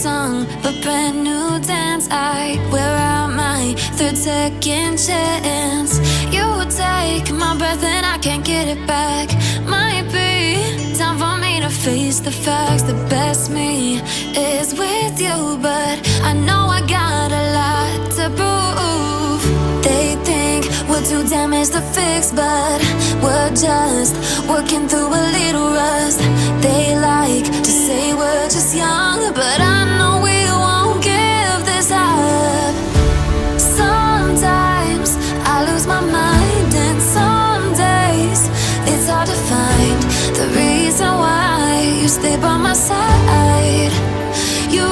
song, a brand new dance. I wear out my third second chance. You take my breath and I can't get it back. Might be time for me to face the facts. The best me is with you, but I know I got a lot to prove. They think we're too damaged to fix, but we're just working through a little rust. They like to say we're just young, but I know we won't give this up. Sometimes I lose my mind, and some days it's hard to find the reason why you stay by my side. You